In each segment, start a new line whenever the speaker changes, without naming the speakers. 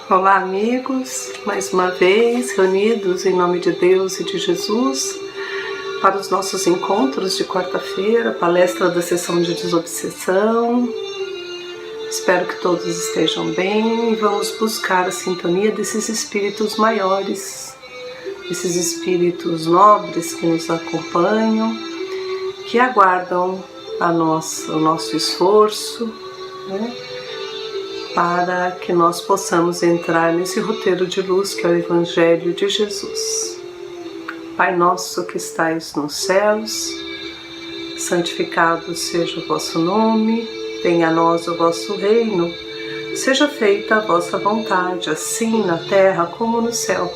Olá, amigos, mais uma vez reunidos em nome de Deus e de Jesus para os nossos encontros de quarta-feira, palestra da sessão de desobsessão. Espero que todos estejam bem e vamos buscar a sintonia desses espíritos maiores, esses espíritos nobres que nos acompanham, que aguardam o nosso esforço, né? Para que nós possamos entrar nesse roteiro de luz que é o Evangelho de Jesus. Pai nosso que estais nos céus, santificado seja o vosso nome, venha a nós o vosso reino, seja feita a vossa vontade, assim na terra como no céu.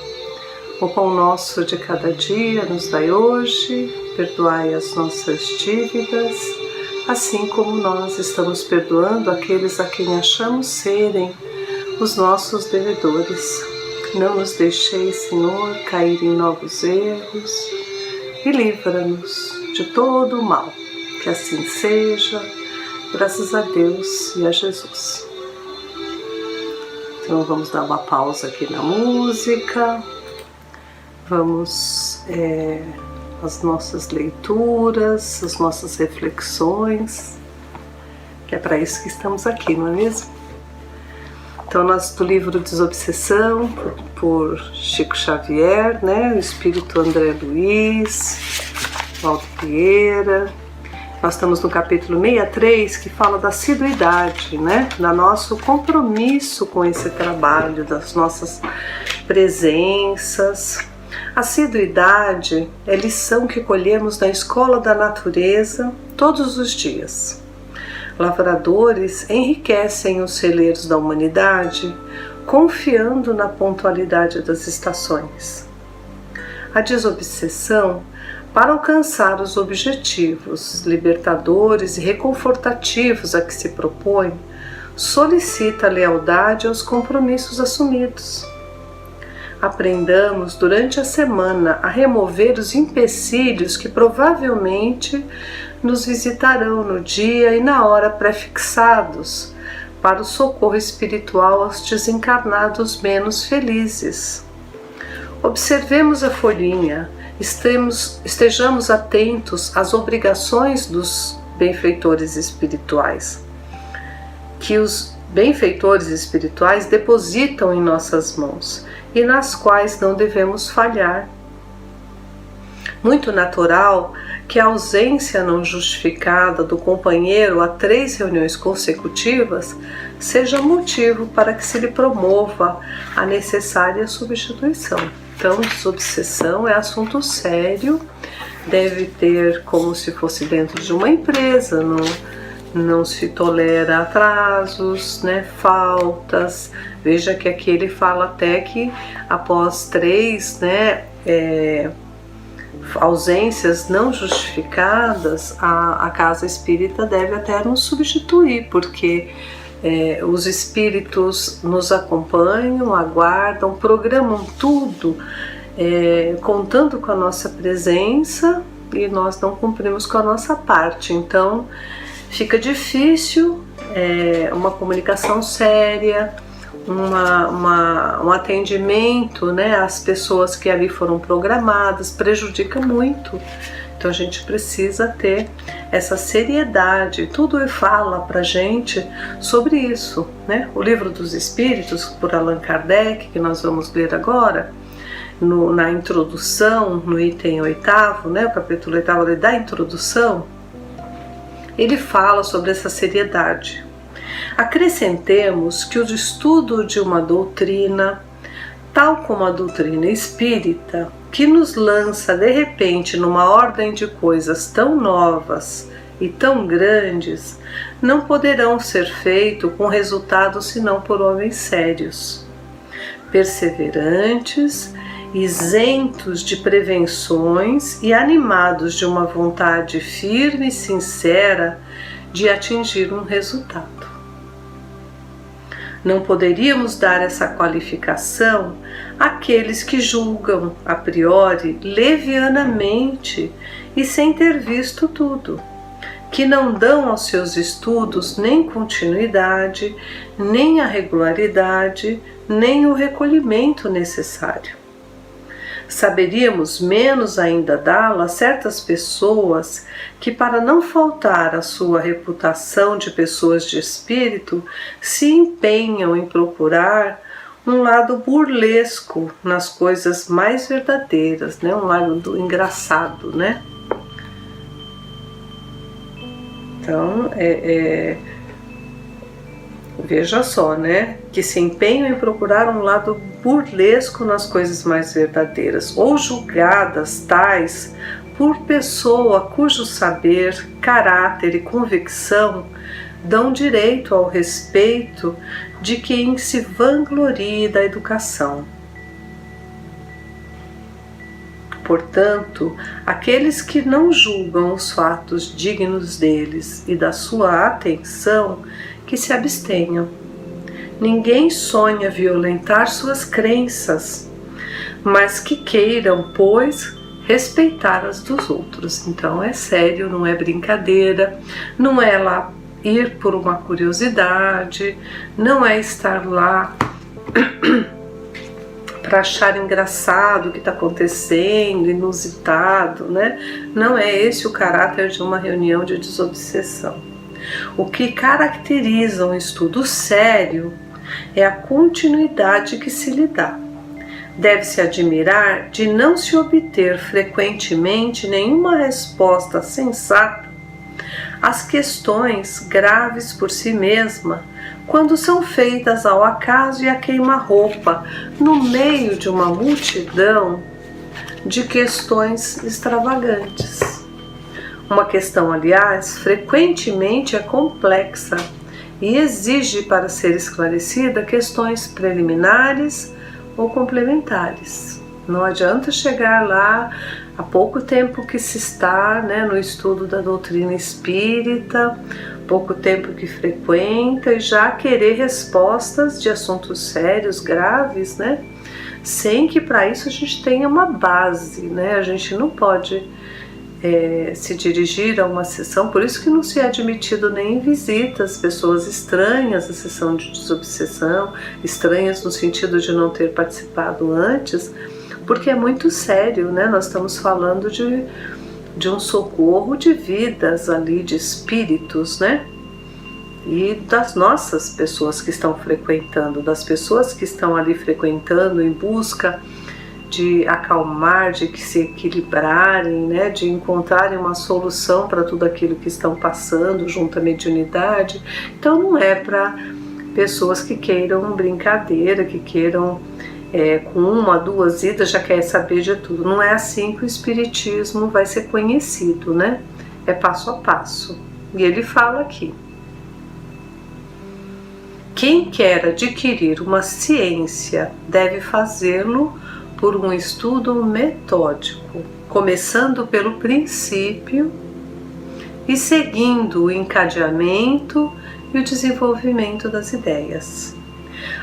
O pão nosso de cada dia nos dai hoje, perdoai as nossas dívidas, assim como nós estamos perdoando aqueles a quem achamos serem os nossos devedores. Não nos deixeis, Senhor, cair em novos erros e livra-nos de todo o mal. Que assim seja, graças a Deus e a Jesus. Então vamos dar uma pausa aqui na música, vamos as nossas leituras, as nossas reflexões, que é para isso que estamos aqui, não é mesmo? Então, nós do livro Desobsessão, por Chico Xavier, né? O Espírito André Luiz, Valdo Vieira. Nós estamos no capítulo 63, que fala da assiduidade, né? Do nosso compromisso com esse trabalho, das nossas presenças. Assiduidade é lição que colhemos na escola da natureza todos os dias. Lavradores enriquecem os celeiros da humanidade, confiando na pontualidade das estações. A desobsessão, para alcançar os objetivos libertadores e reconfortativos a que se propõe, solicita lealdade aos compromissos assumidos. Aprendamos durante a semana a remover os empecilhos que provavelmente nos visitarão no dia e na hora prefixados para o socorro espiritual aos desencarnados menos felizes. Observemos a folhinha, estejamos atentos às obrigações dos benfeitores espirituais, que os benfeitores espirituais depositam em nossas mãos e nas quais não devemos falhar. Muito natural que a ausência não justificada do companheiro a 3 reuniões consecutivas seja motivo para que se lhe promova a necessária substituição. Então, desobsessão é assunto sério, deve ter como se fosse dentro de uma empresa, não se tolera atrasos, né, faltas. Veja que aqui ele fala até que após 3, ausências não justificadas, a casa espírita deve até nos substituir, porque os espíritos nos acompanham, aguardam, programam tudo, contando com a nossa presença, e nós não cumprimos com a nossa parte. Então fica difícil uma comunicação séria, um atendimento, né, às pessoas que ali foram programadas, prejudica muito. Então a gente precisa ter essa seriedade. Tudo fala pra gente sobre isso, né? O Livro dos Espíritos, por Allan Kardec, que nós vamos ler agora, na introdução, no item 8º, né, o capítulo 8º da introdução, ele fala sobre essa seriedade. Acrescentemos que o estudo de uma doutrina, tal como a doutrina espírita, que nos lança de repente numa ordem de coisas tão novas e tão grandes, não poderão ser feitos com resultado senão por homens sérios, perseverantes, isentos de prevenções e animados de uma vontade firme e sincera de atingir um resultado. Não poderíamos dar essa qualificação àqueles que julgam a priori levianamente e sem ter visto tudo, que não dão aos seus estudos nem continuidade, nem a regularidade, nem o recolhimento necessário. Saberíamos menos ainda dá-la a certas pessoas que, para não faltar à sua reputação de pessoas de espírito, se empenham em procurar um lado burlesco nas coisas mais verdadeiras, né? Um lado engraçado, né? Então, veja só, né? Que se empenham em procurar um lado burlesco nas coisas mais verdadeiras, ou julgadas tais por pessoa cujo saber, caráter e convicção dão direito ao respeito de quem se vanglorie da educação. Portanto, aqueles que não julgam os fatos dignos deles e da sua atenção, que se abstenham. Ninguém sonha violentar suas crenças, mas que queiram, pois, respeitar as dos outros. Então é sério, não é brincadeira, não é lá ir por uma curiosidade, não é estar lá para achar engraçado o que está acontecendo, inusitado, né? Não é esse o caráter de uma reunião de desobsessão. O que caracteriza um estudo sério é a continuidade que se lhe dá. Deve-se admirar de não se obter frequentemente nenhuma resposta sensata às questões graves por si mesma, quando são feitas ao acaso e a queima-roupa, no meio de uma multidão de questões extravagantes. Uma questão, aliás, frequentemente é complexa e exige, para ser esclarecida, questões preliminares ou complementares. Não adianta chegar lá há pouco tempo que se está, né, no estudo da doutrina espírita, pouco tempo que frequenta e já querer respostas de assuntos sérios, graves, né, sem que para isso a gente tenha uma base, né? A gente não pode se dirigir a uma sessão, por isso que não se é admitido nem visitas, pessoas estranhas à sessão de desobsessão, estranhas no sentido de não ter participado antes, porque é muito sério, né? Nós estamos falando de um socorro de vidas ali, de espíritos, né? E das nossas pessoas que estão frequentando, das pessoas que estão ali frequentando em busca de acalmar, de se equilibrarem, né, de encontrarem uma solução para tudo aquilo que estão passando junto à mediunidade. Então não é para pessoas que queiram brincadeira, que queiram com uma, duas idas já quer saber de tudo. Não é assim que o Espiritismo vai ser conhecido, né? É passo a passo. E ele fala aqui: quem quer adquirir uma ciência deve fazê-lo por um estudo metódico, começando pelo princípio e seguindo o encadeamento e o desenvolvimento das ideias.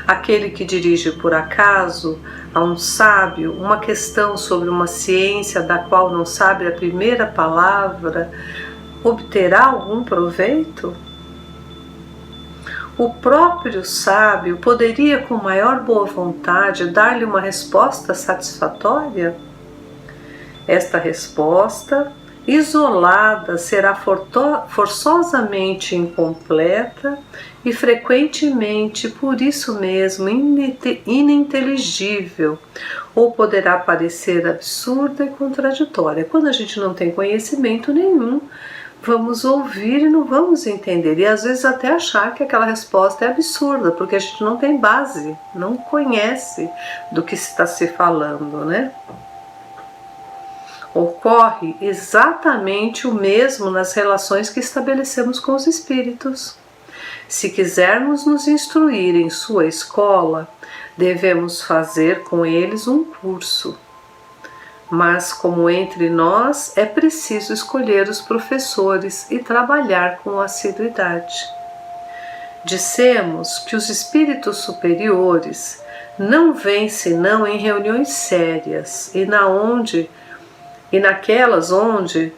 Aquele que dirige por acaso a um sábio uma questão sobre uma ciência da qual não sabe a primeira palavra, obterá algum proveito? O próprio sábio poderia, com maior boa vontade, dar-lhe uma resposta satisfatória? Esta resposta, isolada, será forçosamente incompleta e frequentemente, por isso mesmo, ininteligível, ou poderá parecer absurda e contraditória. Quando a gente não tem conhecimento nenhum, vamos ouvir e não vamos entender, e às vezes até achar que aquela resposta é absurda, porque a gente não tem base, não conhece do que está se falando, né? Ocorre exatamente o mesmo nas relações que estabelecemos com os espíritos. Se quisermos nos instruir em sua escola, devemos fazer com eles um curso. Mas, como entre nós, é preciso escolher os professores e trabalhar com assiduidade. Dissemos que os espíritos superiores não vêm senão em reuniões sérias e naquelas onde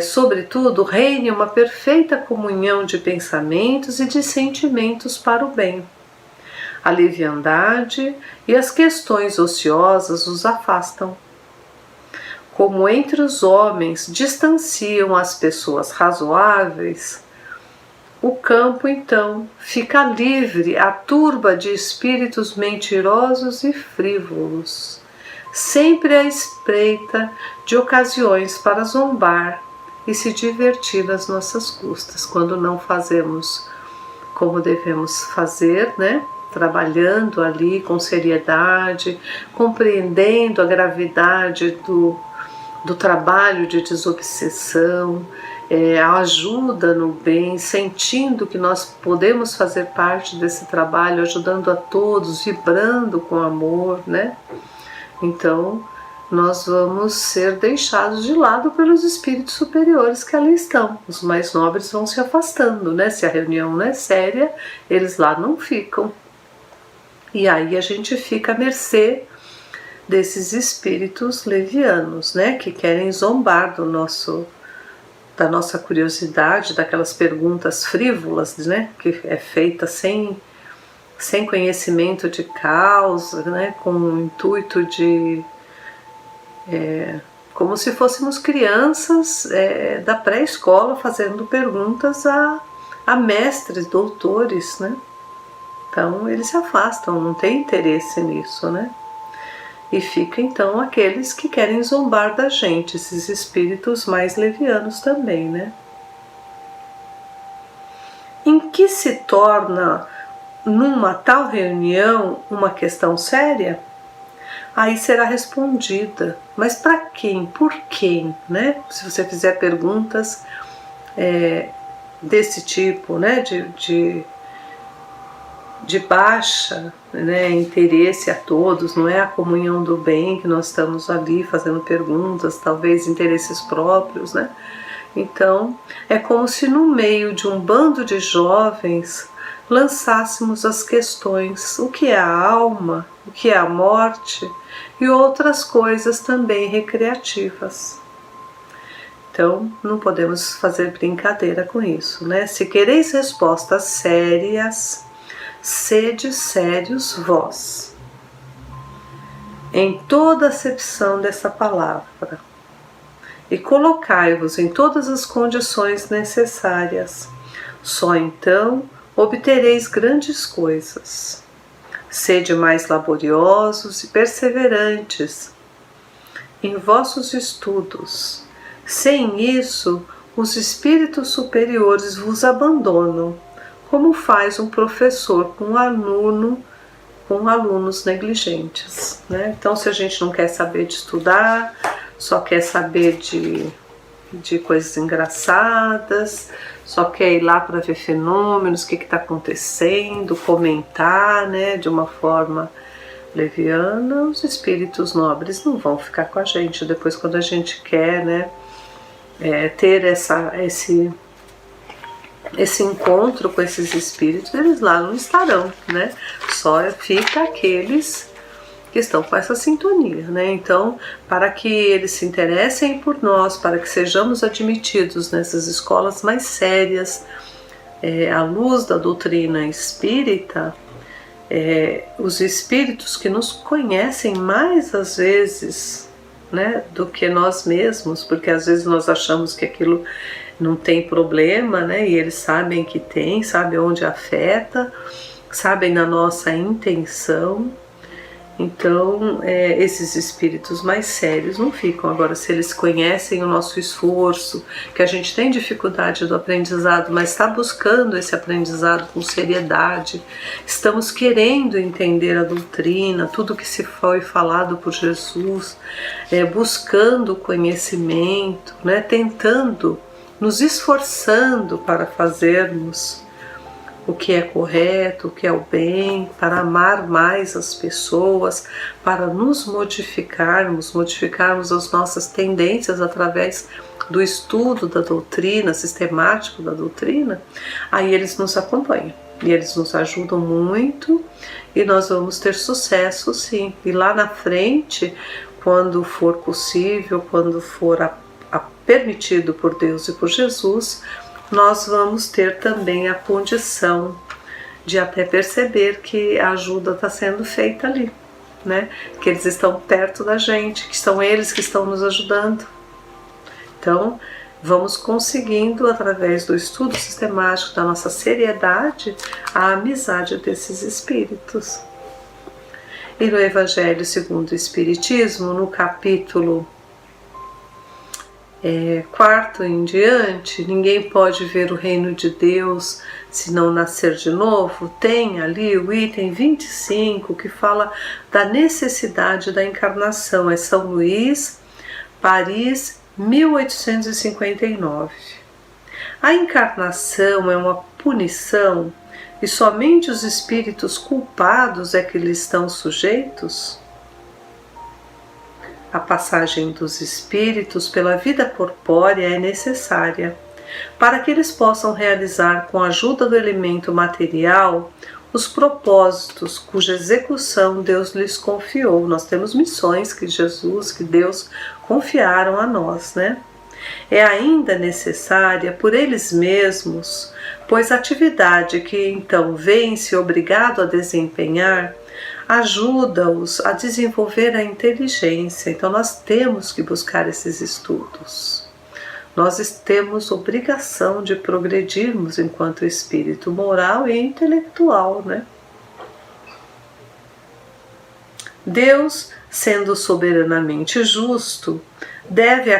sobretudo, reine uma perfeita comunhão de pensamentos e de sentimentos para o bem. A leviandade e as questões ociosas os afastam. Como entre os homens distanciam as pessoas razoáveis, o campo então fica livre à turba de espíritos mentirosos e frívolos, sempre à espreita de ocasiões para zombar e se divertir às nossas custas, quando não fazemos como devemos fazer, né? Trabalhando ali com seriedade, compreendendo a gravidade do trabalho de desobsessão, a ajuda no bem, sentindo que nós podemos fazer parte desse trabalho, ajudando a todos, vibrando com amor, né? Então, nós vamos ser deixados de lado pelos espíritos superiores que ali estão. Os mais nobres vão se afastando, né? Se a reunião não é séria, eles lá não ficam. E aí a gente fica à mercê desses espíritos levianos, né? Que querem zombar da nossa curiosidade, daquelas perguntas frívolas, né? Que é feita sem conhecimento de causa, né? Com o intuito de como se fôssemos crianças da pré-escola fazendo perguntas a mestres, doutores, né? Então eles se afastam, não tem interesse nisso, né? E fica então aqueles que querem zombar da gente, esses espíritos mais levianos também, né? Em que se torna numa tal reunião uma questão séria? Aí será respondida. Mas para quem? Por quem? Né? Se você fizer perguntas desse tipo, né? De baixa, né, interesse a todos, não é a comunhão do bem que nós estamos ali fazendo perguntas, talvez interesses próprios, né? Então, é como se no meio de um bando de jovens lançássemos as questões: o que é a alma, o que é a morte e outras coisas também recreativas. Então, não podemos fazer brincadeira com isso, né? Se quereis respostas sérias, sede sérios vós, em toda acepção dessa palavra, e colocai-vos em todas as condições necessárias. Só então obtereis grandes coisas. Sede mais laboriosos e perseverantes em vossos estudos. Sem isso, os espíritos superiores vos abandonam, como faz um professor com alunos negligentes, né? Então, se a gente não quer saber de estudar, só quer saber de coisas engraçadas, só quer ir lá para ver fenômenos, o que está acontecendo, comentar, né, de uma forma leviana, os espíritos nobres não vão ficar com a gente depois, quando a gente quer, né, ter esse encontro com esses espíritos. Eles lá não estarão, né? Só fica aqueles que estão com essa sintonia, né? Então, para que eles se interessem por nós, para que sejamos admitidos nessas escolas mais sérias, à luz da doutrina espírita, os espíritos que nos conhecem mais às vezes, né, do que nós mesmos, porque às vezes nós achamos que aquilo não tem problema, né? E eles sabem que tem, sabem onde afeta, sabem da nossa intenção. Então, esses espíritos mais sérios não ficam. Agora, se eles conhecem o nosso esforço, que a gente tem dificuldade do aprendizado, mas está buscando esse aprendizado com seriedade, estamos querendo entender a doutrina, tudo que se foi falado por Jesus, buscando conhecimento, né? Tentando, nos esforçando para fazermos o que é correto, o que é o bem, para amar mais as pessoas, para nos modificarmos as nossas tendências através do estudo da doutrina, sistemático da doutrina, aí eles nos acompanham e eles nos ajudam muito e nós vamos ter sucesso, sim. E lá na frente, quando for possível, quando for permitido por Deus e por Jesus, nós vamos ter também a condição de até perceber que a ajuda está sendo feita ali, né? Que eles estão perto da gente, que são eles que estão nos ajudando. Então, vamos conseguindo, através do estudo sistemático, da nossa seriedade, a amizade desses espíritos. E no Evangelho segundo o Espiritismo, no capítulo 4 em diante, ninguém pode ver o reino de Deus se não nascer de novo, tem ali o item 25 que fala da necessidade da encarnação. É São Luís, Paris, 1859. A encarnação é uma punição e somente os espíritos culpados é que lhe estão sujeitos? A passagem dos espíritos pela vida corpórea é necessária para que eles possam realizar com a ajuda do elemento material os propósitos cuja execução Deus lhes confiou. Nós temos missões que Jesus, que Deus confiaram a nós, né? É ainda necessária por eles mesmos, pois a atividade que então vêm-se obrigado a desempenhar ajuda-os a desenvolver a inteligência. Então nós temos que buscar esses estudos. Nós temos obrigação de progredirmos enquanto espírito moral e intelectual, né? Deus, sendo soberanamente justo, deve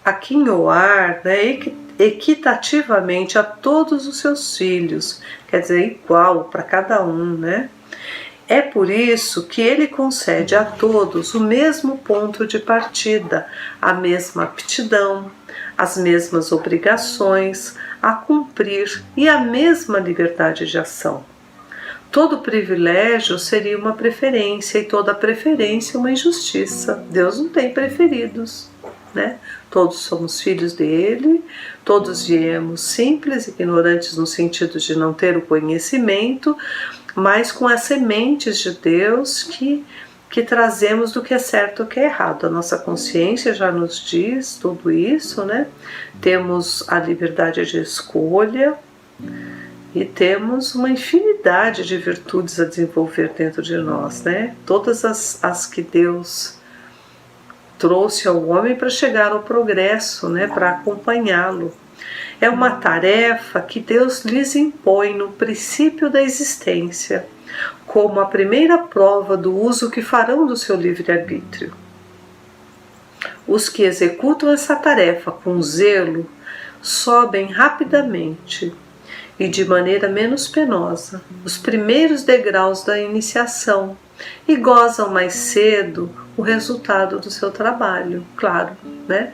aquinhoar, né, equitativamente a todos os seus filhos, quer dizer, igual para cada um, né? É por isso que ele concede a todos o mesmo ponto de partida, a mesma aptidão, as mesmas obrigações a cumprir e a mesma liberdade de ação. Todo privilégio seria uma preferência e toda preferência uma injustiça. Deus não tem preferidos, né? Todos somos filhos dele, todos viemos simples, ignorantes no sentido de não ter o conhecimento, mas com as sementes de Deus que trazemos do que é certo e o que é errado. A nossa consciência já nos diz tudo isso, né? Temos a liberdade de escolha e temos uma infinidade de virtudes a desenvolver dentro de nós, né? Todas as que Deus trouxe ao homem para chegar ao progresso, né? Para acompanhá-lo. É uma tarefa que Deus lhes impõe no princípio da existência, como a primeira prova do uso que farão do seu livre-arbítrio. Os que executam essa tarefa com zelo sobem rapidamente e de maneira menos penosa os primeiros degraus da iniciação e gozam mais cedo o resultado do seu trabalho. Claro, né?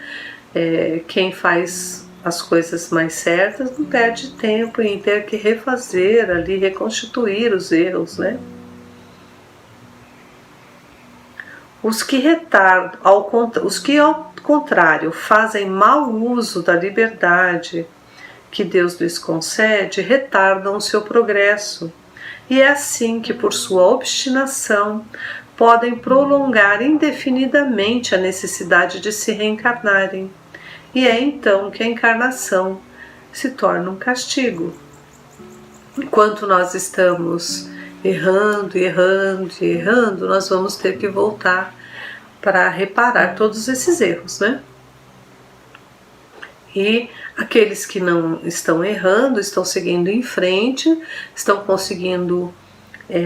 Quem faz as coisas mais certas não perde tempo em ter que refazer ali, reconstituir os erros, né? Os que ao contrário fazem mau uso da liberdade que Deus lhes concede, retardam o seu progresso, e é assim que por sua obstinação podem prolongar indefinidamente a necessidade de se reencarnarem. E é então que a encarnação se torna um castigo. Enquanto nós estamos errando, nós vamos ter que voltar para reparar todos esses erros, né? E aqueles que não estão errando, estão seguindo em frente, estão conseguindo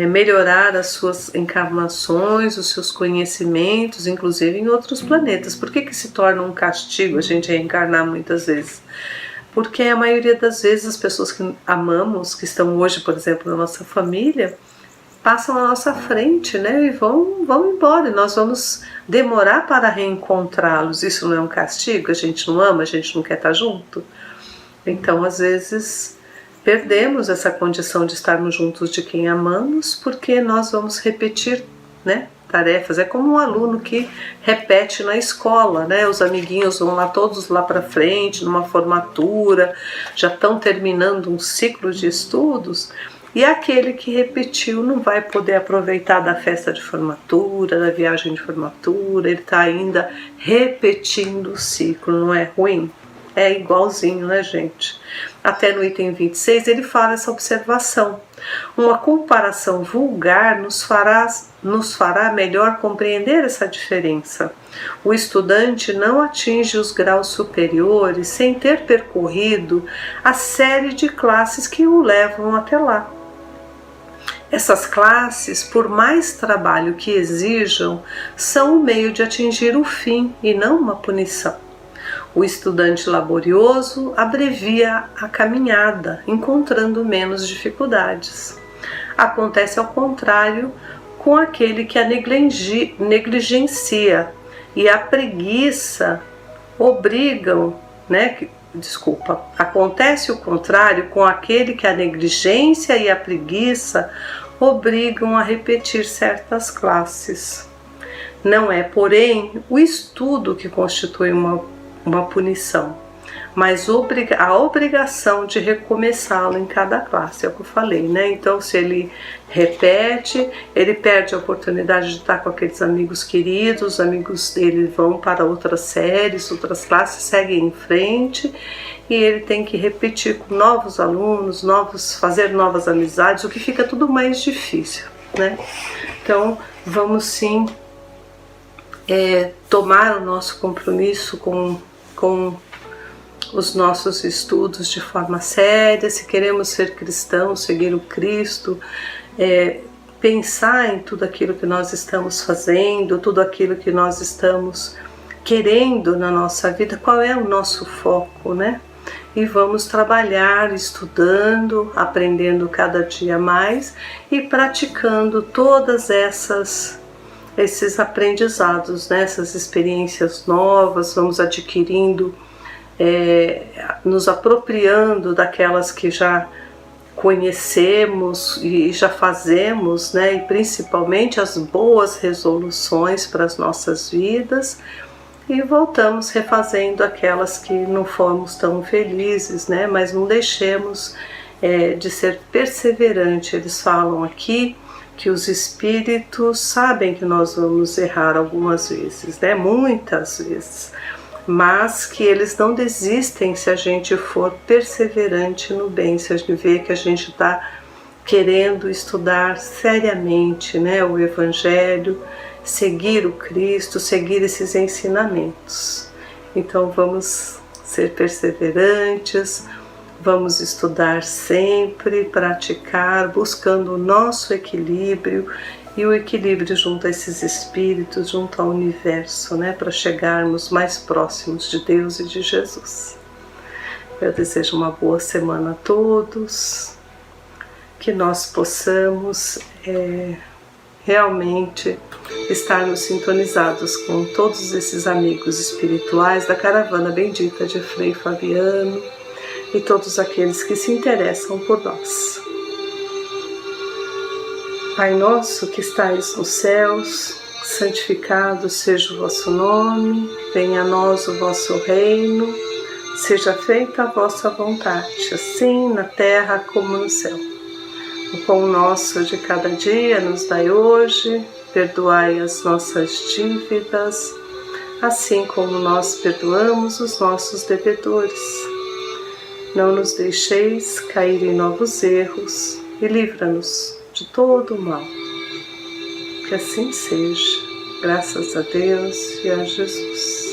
melhorar as suas encarnações, os seus conhecimentos, inclusive em outros planetas. Por que se torna um castigo a gente reencarnar muitas vezes? Porque a maioria das vezes as pessoas que amamos, que estão hoje, por exemplo, na nossa família, passam à nossa frente, né, e vão embora, e nós vamos demorar para reencontrá-los. Isso não é um castigo? A gente não ama, a gente não quer estar junto? Então, às vezes, perdemos essa condição de estarmos juntos de quem amamos, porque nós vamos repetir, né, tarefas. É como um aluno que repete na escola, né? Os amiguinhos vão lá todos lá para frente, numa formatura, já estão terminando um ciclo de estudos, E aquele que repetiu não vai poder aproveitar da festa de formatura, da viagem de formatura, ele está ainda repetindo o ciclo, não é ruim? É igualzinho, né, gente? Até no item 26 ele fala essa observação. Uma comparação vulgar nos fará melhor compreender essa diferença. O estudante não atinge os graus superiores sem ter percorrido a série de classes que o levam até lá. Essas classes, por mais trabalho que exijam, são o meio de atingir o fim e não uma punição. O estudante laborioso abrevia a caminhada, encontrando menos dificuldades. Acontece ao contrário com aquele que a negligencia e a preguiça obrigam, acontece o contrário com aquele que a negligência e a preguiça obrigam a repetir certas classes. Não é, porém, o estudo que constitui uma punição, mas a obrigação de recomeçá-lo em cada classe, é o que eu falei, né? Então, se ele repete, ele perde a oportunidade de estar com aqueles amigos queridos, os amigos dele vão para outras séries, outras classes, seguem em frente, e ele tem que repetir com novos alunos, fazer novas amizades, o que fica tudo mais difícil, né? Então, vamos sim tomar o nosso compromisso com os nossos estudos de forma séria. Se queremos ser cristãos, seguir o Cristo, pensar em tudo aquilo que nós estamos fazendo, tudo aquilo que nós estamos querendo na nossa vida, qual é o nosso foco, né? E vamos trabalhar estudando, aprendendo cada dia mais e praticando todas esses aprendizados, né? Essas experiências novas, vamos adquirindo, nos apropriando daquelas que já conhecemos e já fazemos, né? E principalmente as boas resoluções para as nossas vidas, e voltamos refazendo aquelas que não fomos tão felizes, né? Mas não deixemos de ser perseverante. Eles falam aqui que os espíritos sabem que nós vamos errar algumas vezes, né? Muitas vezes, mas que eles não desistem se a gente for perseverante no bem, se a gente vê que a gente está querendo estudar seriamente, né, o Evangelho, seguir o Cristo, seguir esses ensinamentos. Então vamos ser perseverantes, vamos estudar sempre, praticar, buscando o nosso equilíbrio e o equilíbrio junto a esses espíritos, junto ao universo, né, para chegarmos mais próximos de Deus e de Jesus. Eu desejo uma boa semana a todos, que nós possamos realmente estarmos sintonizados com todos esses amigos espirituais da caravana bendita de Frei Fabiano e todos aqueles que se interessam por nós. Pai nosso que estais nos céus, santificado seja o vosso nome, venha a nós o vosso reino, seja feita a vossa vontade, assim na terra como no céu. O pão nosso de cada dia nos dai hoje, perdoai as nossas dívidas, assim como nós perdoamos os nossos devedores. Não nos deixeis cair em novos erros e livra-nos de todo o mal. Que assim seja, graças a Deus e a Jesus.